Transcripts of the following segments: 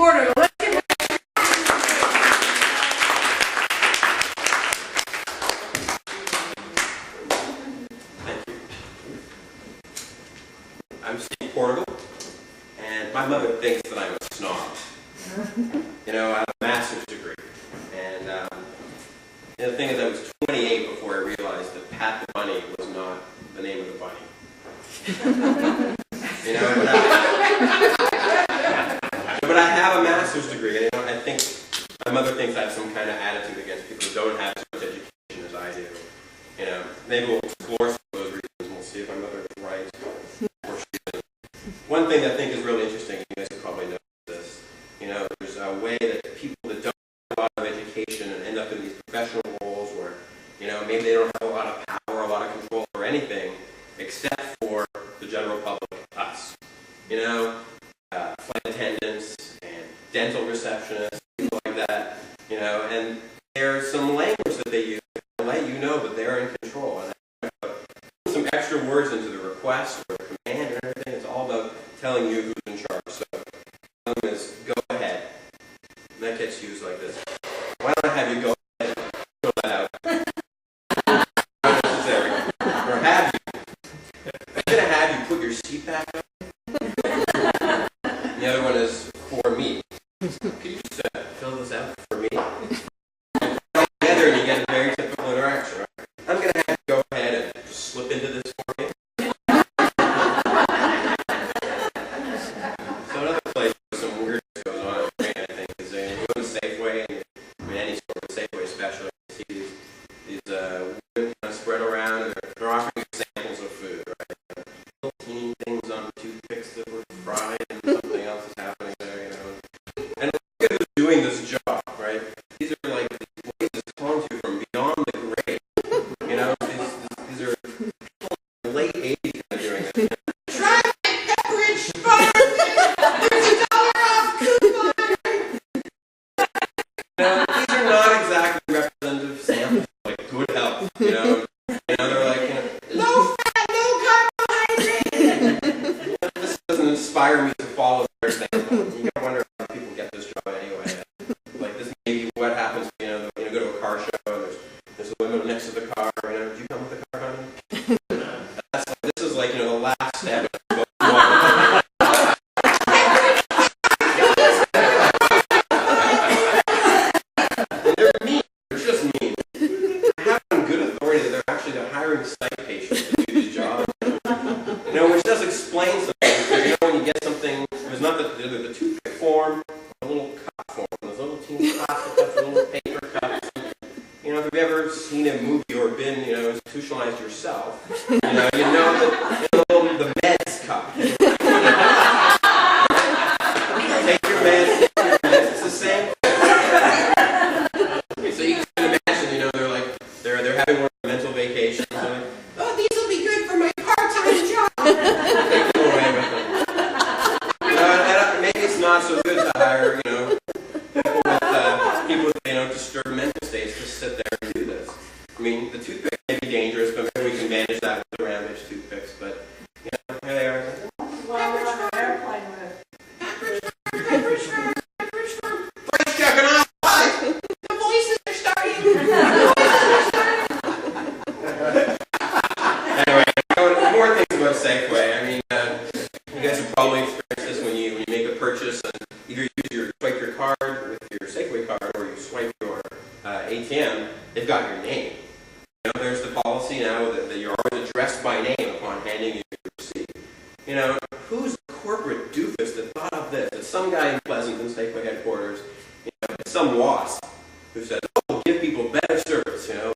Portigal. Let's give it. Thank you. I'm Steve Portigal, and my mother thinks that I'm a snob. You know, I have a master's degree, and the thing is, I was 28 before I realized that Pat the Bunny was not the name of the bunny. You know, but I have a master's degree, and you know, I think my mother thinks I have some kind of attitude against people who don't have as much education as I do. You know, maybe we'll explore some of those reasons, and we'll see if my mother is right or she isn't. One thing that I think is really interesting, you guys have probably noticed this, you know, there's a way that people that don't have a lot of education and end up in these professional roles where, you know, maybe they don't have a lot of power, a lot of control or anything, except for the general public, us. You know, flight attendants and dental receptionists, people like that, you know, and there's some language that they use to let you know that they're in control. And I put some extra words into the request or the command or everything. It's all about telling you who's in charge. So one of them is go ahead. And that gets used like this. Why don't I have you go ahead and fill that out? There we go. Or have you. I'm going to have you put your seat back up. The other one is for me. Could you just fill this out for me? And together and you get a very typical interaction, right? I'm going to have you go ahead and just slip into this for me. So another place where some weird goes on, I think, is you go to Safeway, I mean any store, but Safeway especially, you see these women kind of spread around and they're offering you samples of food, right? Little teeny things on toothpicks that were fried and something else is happening there, you know. And look at who's doing this job, right? These are like these voices calling to you from beyond the grave. You know, these are people in the late 80s that are doing this. Try my Pepperidge Farm! There's $1 off coupon! You know, these are not exactly representative samples like good health, you know. They're like, you know, low fat, low carbohydrate! This doesn't inspire me to follow their example. You gotta wonder how people get this job anyway. Like this may be what happens, you know, go to a car show and there's a woman next to the car, you know, do you come with the car, honey? This is like, you know, the last step. They're mean. They're just mean. I have on good authority that they're actually hiring psych patients to do these jobs. You know, which does explain something. Because, you know, when you get something, there's not the toothpick form, a little cup form, those little teeny plastic cups, little paper cups. You know, if you've ever seen a movie or been, you know, institutionalized yourself, you know that the meds cup. Take your meds, it's the same. So you can imagine, you know, they're like, they're having one of the mental vacations. They're like, oh, these will be good for my part-time job. Take them away with them. You know, and maybe it's not so good to hire, you know, people with, you know, disturbed mental states to sit there and do this. I mean, the toothpick may be dangerous, but maybe we can manage that with the round-edge toothpicks. But, you know, here they are. Well, on an airplane with Pepperidge Farm. Price checking out. The voices are starting. Anyway, more things about Safeway. I mean, you guys have probably experienced this when you make a purchase and either swipe your card with your Safeway card or you swipe your ATM. They've got your name. You know, there's the policy now that you're always addressed by name upon handing you your receipt. You know, who's the corporate doofus that thought of this? It's some guy in Pleasanton, Safeway headquarters, you know, it's some wasp who said, oh, we'll give people better service, you know,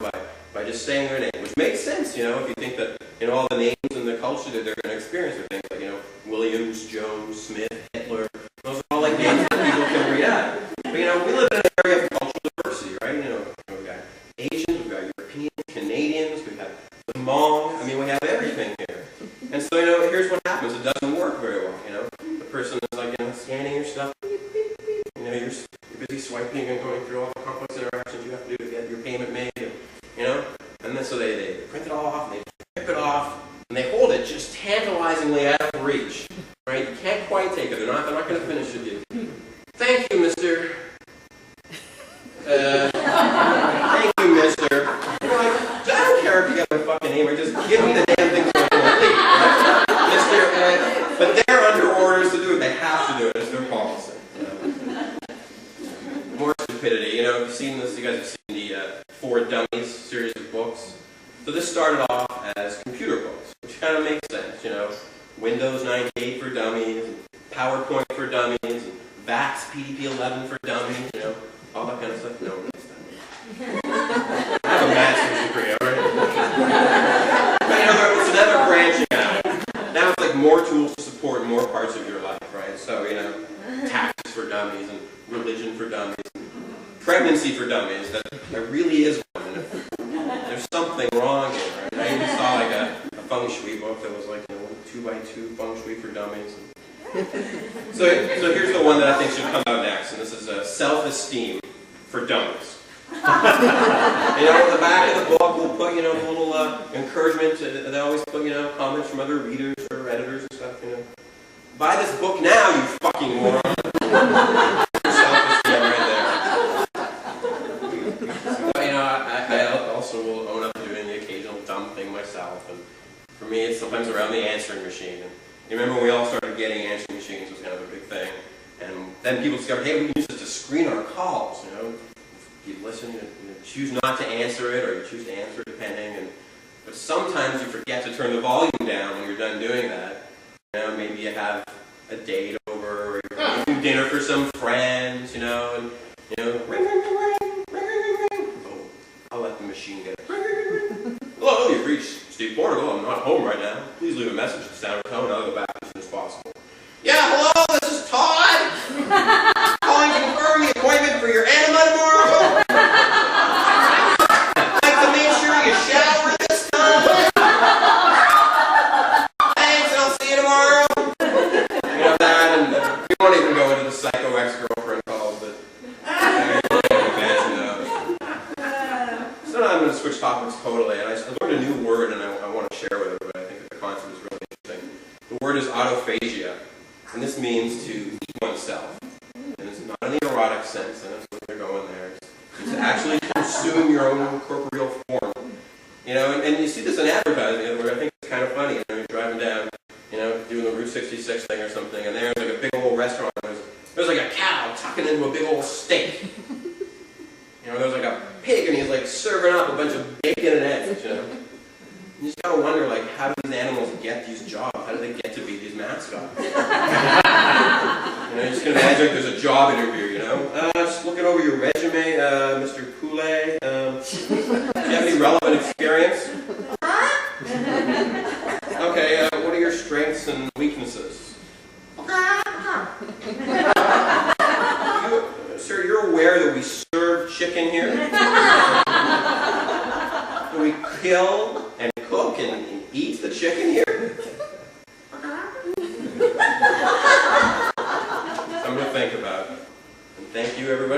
by just saying their name, which makes sense, you know, if you think that, you know, all the names and the culture that they're going to experience are things like, you know, Williams, Jones, Smith, Hitler, those are all like names that people can read out. But, you know, we live in an area of cultural diversity, right? You know, we've got Asians, we've got Europeans, Canadians, we've got the Hmong, I mean, we have everything here. And so, you know, here's what happens. It doesn't work very well, you know. The person is like, you know, scanning your stuff. Beep, beep, beep. You know, you're busy swiping and going through all the complex interactions you have to do to get your payment made, you know. And then so they print it all off, and they rip it off, and they hold it just tantalizingly out of reach, right? You can't quite take it. They're not going to finish with you. Thank Give me the damn thing so I can leave, right? But they're under orders to do it. They have to do it. It's their policy. More stupidity. You know, you've seen this. You guys have seen the For Dummies series of books. So this started off as computer books, which kind of makes sense. You know, Windows 98 for dummies, PowerPoint for dummies, and VAX PDP-11 for dummies. You know, all that kind of stuff. No one knows that. I have a master's degree, all right? But, you know, so now they're branching out. Now it's like more tools to support more parts of your life, right? So, you know, taxes for dummies and religion for dummies, and pregnancy for dummies. That really is one. There's something wrong here, right? I even saw like a feng shui book that was like, you know, 2x2 feng shui for dummies. So here's the one that I think should come out next, and this is self-esteem for dummies. You know, in the back of the book, we'll put, you know, a little encouragement. They always put, you know, comments from other readers or editors and stuff, you know. Buy this book now, you fucking moron. Self-esteem right there. But, you know, I also will own up to doing the occasional dumb thing myself. And for me, it's sometimes around the answering machine. And you remember when we all started getting answering machines was kind of a big thing. And then people discovered, hey, we can use it to screen our calls, you know. You listen, you choose not to answer it, or you choose to answer it depending. But sometimes you forget to turn the volume down when you're done doing that. You know, maybe you have a date over, or you're making dinner for some friends, you know, and you know, ring, ring, ring, ring, ring, ring, ring. Oh, I'll let the machine get it. Ring, ring, ring, ring. Hello, you've reached Steve Portigal. I'm not home right now. Please leave a message at the sound of the tone. I'll go back as soon as possible. Yeah, hello, this is Todd. Calling to confirm the appointment for your anima tomorrow. I'd like to make sure you shower this time. Thanks, and I'll see you tomorrow. You know that, and we won't even go into the psycho ex-girlfriend calls, but you can imagine those. So now I'm going to switch topics totally, and I learned a new word, and I want to share with everybody. I think the concept is really interesting. The word is autophagia, and this means to eat oneself. And it's not in the erotic sense, and that's what they're going there. It's to actually consume your own corporeal form. You know, and you see this in advertising, where I think it's kind of funny. You know, you're driving down, you know, doing the Route 66 thing or something, and there's like a big old restaurant. There's like a cow tucking into a big old steak. You know, there's like a pig, and he's like serving up a bunch of bacon and eggs, you know. You just gotta wonder, like, how do these animals get these jobs? How do they get to be these mascots? You know, you just can imagine like, there's a job interview, you know. Just looking over your resume, Mr. Poulet. Do you have any relevant experience? Okay, what are your strengths and weaknesses? Sir, you're aware that we serve chicken here? Do we kill and cook and eat the chicken here? Something to think about. And thank you, everybody.